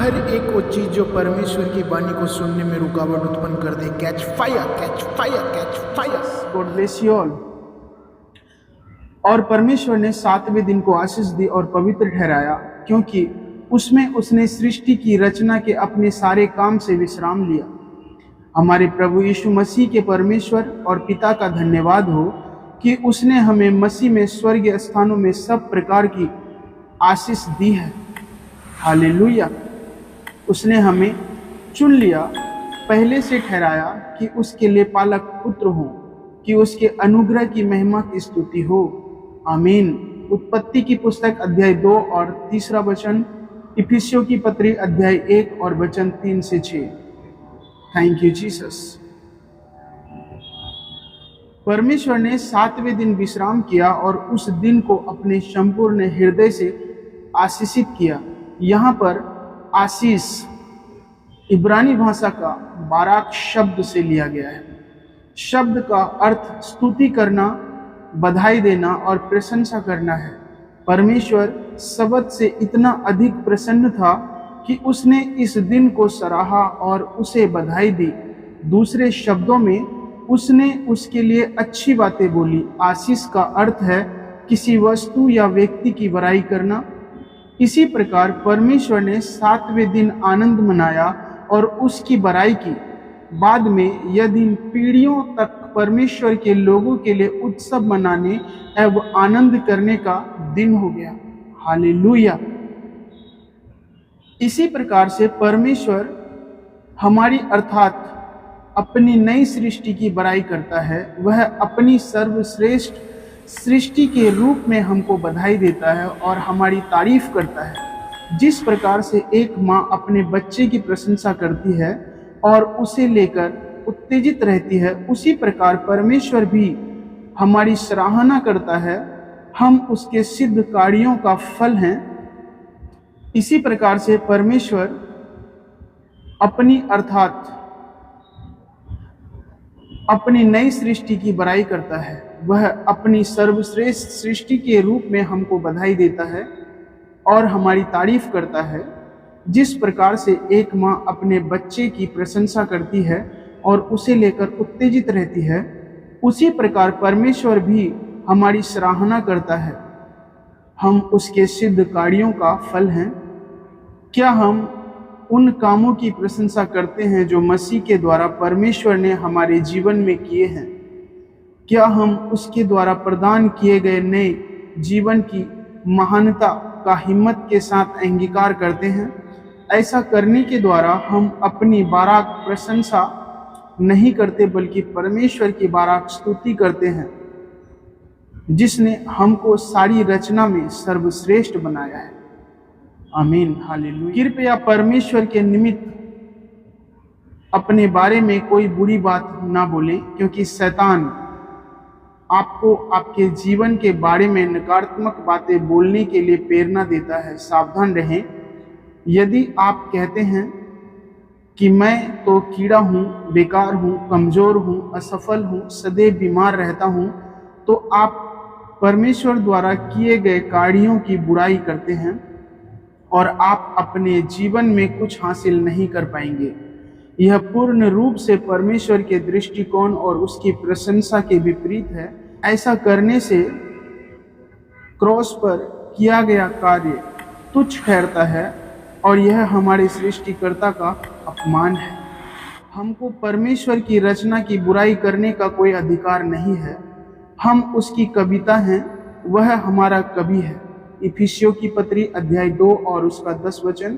हर एक वो चीज जो परमेश्वर की वाणी को सुनने में रुकावट उत्पन्न कर दे, catch fire, catch fire, catch fire. God bless you all. और परमेश्वर ने 7वें दिन को आशीष दी और पवित्र ठहराया, क्योंकि उसमें उसने सृष्टि की रचना के अपने सारे काम से विश्राम लिया। हमारे प्रभु यीशु मसीह के परमेश्वर और पिता का धन्यवाद हो कि उसने हमें मसीह में स्वर्गीय स्थानों में सब प्रकार की आशीष दी है। हालेलुया। उसने हमें चुन लिया, पहले से ठहराया कि उसके लिए पालक पुत्र हो, कि उसके अनुग्रह की महिमा की स्तुति हो। आमीन। उत्पत्ति की पुस्तक अध्याय 2 और 3 वचन, इफिसियों की पत्री अध्याय 1 और वचन 3 से 6। Thank you Jesus. परमेश्वर ने 7वें दिन विश्राम किया और उस दिन को अपने संपूर्ण हृदय से आशीषित किया। यहाँ पर आशीष इब्रानी भाषा का बाराक शब्द से लिया गया है। शब्द का अर्थ स्तुति करना, बधाई देना और प्रशंसा करना है। परमेश्वर सबद से इतना अधिक प्रसन्न था कि उसने इस दिन को सराहा और उसे बधाई दी। दूसरे शब्दों में, उसने उसके लिए अच्छी बातें बोली। आशीष का अर्थ है किसी वस्तु या व्यक्ति की बड़ाई करना। इसी प्रकार परमेश्वर ने 7वें दिन आनंद मनाया और उसकी बड़ाई की। बाद में यह दिन पीढ़ियों तक परमेश्वर के लोगों के लिए उत्सव मनाने एवं आनंद करने का दिन हो गया। हालेलुया। इसी प्रकार से परमेश्वर हमारी अर्थात अपनी नई सृष्टि की बड़ाई करता है। वह अपनी सर्वश्रेष्ठ सृष्टि के रूप में हमको बधाई देता है और हमारी तारीफ करता है। जिस प्रकार से एक माँ अपने बच्चे की प्रशंसा करती है और उसे लेकर उत्तेजित रहती है, उसी प्रकार परमेश्वर भी हमारी सराहना करता है। हम उसके सिद्ध कार्यों का फल हैं। इसी प्रकार से परमेश्वर अपनी अर्थात अपनी नई सृष्टि की बड़ाई करता है। वह अपनी सर्वश्रेष्ठ सृष्टि के रूप में हमको बधाई देता है और हमारी तारीफ करता है। जिस प्रकार से एक माँ अपने बच्चे की प्रशंसा करती है और उसे लेकर उत्तेजित रहती है, उसी प्रकार परमेश्वर भी हमारी सराहना करता है। हम उसके सिद्ध कार्यों का फल हैं। क्या हम उन कामों की प्रशंसा करते हैं जो मसीह के द्वारा परमेश्वर ने हमारे जीवन में किए हैं? क्या हम उसके द्वारा प्रदान किए गए नए जीवन की महानता का हिम्मत के साथ अंगीकार करते हैं? ऐसा करने के द्वारा हम अपनी बाराक प्रशंसा नहीं करते, बल्कि परमेश्वर की बाराक स्तुति करते हैं, जिसने हमको सारी रचना में सर्वश्रेष्ठ बनाया है। आमीन। हालेलुया। कृपया परमेश्वर के निमित्त अपने बारे में कोई बुरी बात ना बोले, क्योंकि शैतान आपको आपके जीवन के बारे में नकारात्मक बातें बोलने के लिए प्रेरणा देता है। सावधान रहें। यदि आप कहते हैं कि मैं तो कीड़ा हूँ, बेकार हूँ, कमज़ोर हूँ, असफल हूँ, सदैव बीमार रहता हूँ, तो आप परमेश्वर द्वारा किए गए कार्यों की बुराई करते हैं और आप अपने जीवन में कुछ हासिल नहीं कर पाएंगे। यह पूर्ण रूप से परमेश्वर के दृष्टिकोण और उसकी प्रशंसा के विपरीत है। ऐसा करने से क्रॉस पर किया गया कार्य तुच्छ ठहरता है और यह हमारे सृष्टिकर्ता का अपमान है। हमको परमेश्वर की रचना की बुराई करने का कोई अधिकार नहीं है। हम उसकी कविता हैं, वह हमारा कवि है। इफिसियों की पत्री अध्याय 2 और उसका 10 वचन।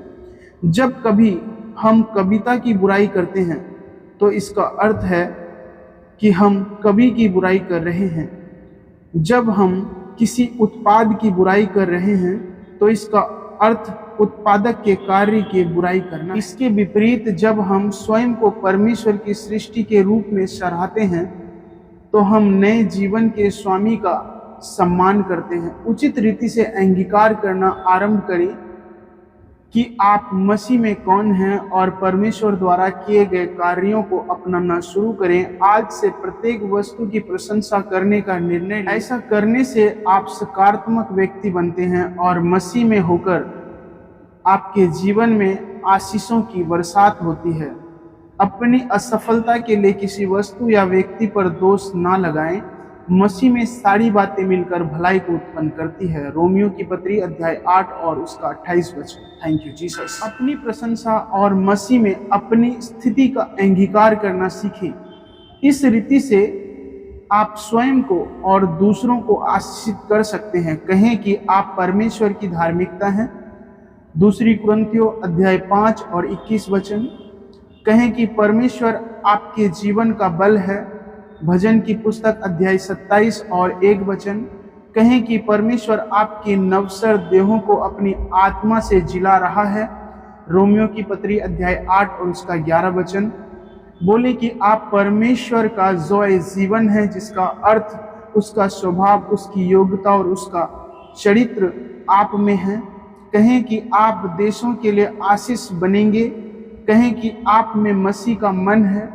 जब कभी हम कविता की बुराई करते हैं तो इसका अर्थ है कि हम कवि की बुराई कर रहे हैं। जब हम किसी उत्पाद की बुराई कर रहे हैं तो इसका अर्थ उत्पादक के कार्य की बुराई करना। इसके विपरीत जब हम स्वयं को परमेश्वर की सृष्टि के रूप में सराहते हैं तो हम नए जीवन के स्वामी का सम्मान करते हैं। उचित रीति से अंगीकार करना आरंभ करें कि आप मसीह में कौन हैं और परमेश्वर द्वारा किए गए कार्यों को अपनाना शुरू करें। आज से प्रत्येक वस्तु की प्रशंसा करने का निर्णय लें। ऐसा करने से आप सकारात्मक व्यक्ति बनते हैं और मसीह में होकर आपके जीवन में आशीषों की बरसात होती है। अपनी असफलता के लिए किसी वस्तु या व्यक्ति पर दोष ना लगाएं। मसीह में सारी बातें मिलकर भलाई को उत्पन्न करती है। रोमियो की पत्री अध्याय 8 और उसका 28 वचन। Thank you Jesus. अपनी प्रशंसा और मसीह में अपनी स्थिति का अंगीकार करना सीखें। इस रीति से आप स्वयं को और दूसरों को आशीषित कर सकते हैं। कहें कि आप परमेश्वर की धार्मिकता हैं। दूसरी कुरिन्थियों अध्याय 5 और 21 वचन। कहें कि परमेश्वर आपके जीवन का बल है। भजन की पुस्तक अध्याय 27 और 1 वचन। कहें कि परमेश्वर आपके नवसर देहों को अपनी आत्मा से जिला रहा है। रोमियो की पत्री अध्याय 8 और उसका 11 वचन। बोले कि आप परमेश्वर का जोए जीवन है, जिसका अर्थ उसका स्वभाव, उसकी योग्यता और उसका चरित्र आप में है। कहें कि आप देशों के लिए आशीष बनेंगे। कहें कि आप में मसीह का मन है।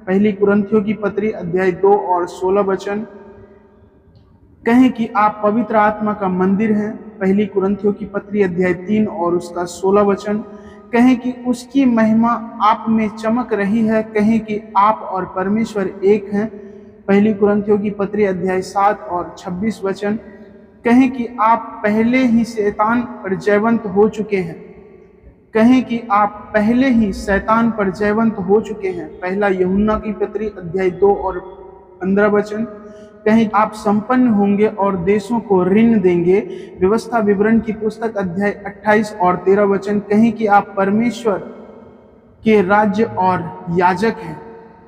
पहली कुरिन्थियों की पत्री अध्याय 2 और 16 वचन। कहें कि आप पवित्र आत्मा का मंदिर हैं। पहली कुरिन्थियों की पत्री अध्याय 3 और उसका 16 वचन। कहें कि उसकी महिमा आप में चमक रही है। कहें कि आप और परमेश्वर एक हैं। पहली कुरिन्थियों की पत्री अध्याय 7 और 26 वचन। कहें कि आप पहले ही शैतान पर जयवंत हो चुके हैं। कहें कि आप पहले ही शैतान पर जयवंत हो चुके हैं। पहला यूहन्ना की पत्री अध्याय 2 और 15 वचन। कहें आप संपन्न होंगे और देशों को ऋण देंगे। व्यवस्था विवरण की पुस्तक अध्याय 28 और 13 वचन। कहें कि आप परमेश्वर के राज्य और याजक हैं।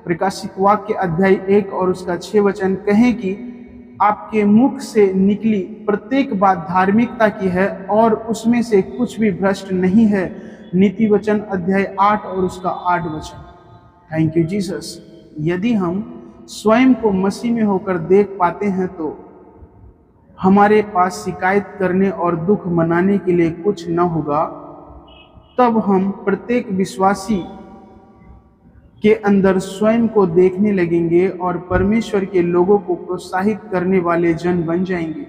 प्रकाशित वाक्य अध्याय 1 और उसका 6 वचन। कहें कि आपके मुख से निकली प्रत्येक बात धार्मिकता की है और उसमें से कुछ भी भ्रष्ट नहीं है। नीति वचन अध्याय 8 और उसका 8 वचन। Thank you Jesus. यदि हम स्वयं को मसीह में होकर देख पाते हैं तो हमारे पास शिकायत करने और दुख मनाने के लिए कुछ न होगा। तब हम प्रत्येक विश्वासी के अंदर स्वयं को देखने लगेंगे और परमेश्वर के लोगों को प्रोत्साहित करने वाले जन बन जाएंगे।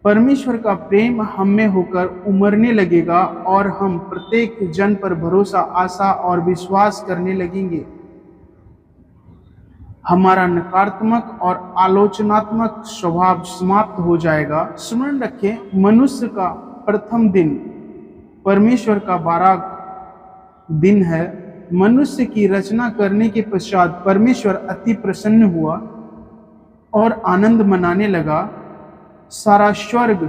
परमेश्वर का प्रेम हम में होकर उमड़ने लगेगा और हम प्रत्येक जन पर भरोसा, आशा और विश्वास करने लगेंगे। हमारा नकारात्मक और आलोचनात्मक स्वभाव समाप्त हो जाएगा। स्मरण रखें, मनुष्य का प्रथम दिन परमेश्वर का 12 दिन है। मनुष्य की रचना करने के पश्चात परमेश्वर अति प्रसन्न हुआ और आनंद मनाने लगा। सारा स्वर्ग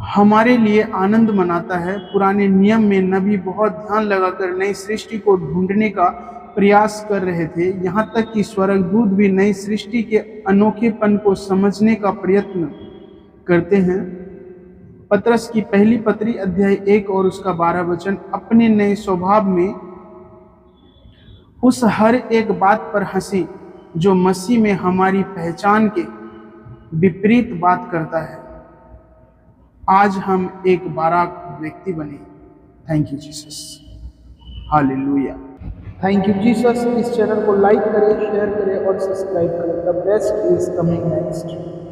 हमारे लिए आनंद मनाता है। पुराने नियम में नबी बहुत ध्यान लगाकर नई सृष्टि को ढूंढने का प्रयास कर रहे थे। यहाँ तक कि स्वर्गदूत भी नई सृष्टि के अनोखेपन को समझने का प्रयत्न करते हैं। पतरस की पहली पत्री अध्याय 1 और उसका 12 वचन। अपने नए स्वभाव में उस हर एक बात पर हंसें जो मसीह में हमारी पहचान के विपरीत बात करता है। आज हम एक बाराक व्यक्ति बने। Thank you Jesus. Hallelujah. Thank you Jesus. इस चैनल को लाइक करें, शेयर करें और सब्सक्राइब करें। The best is coming next.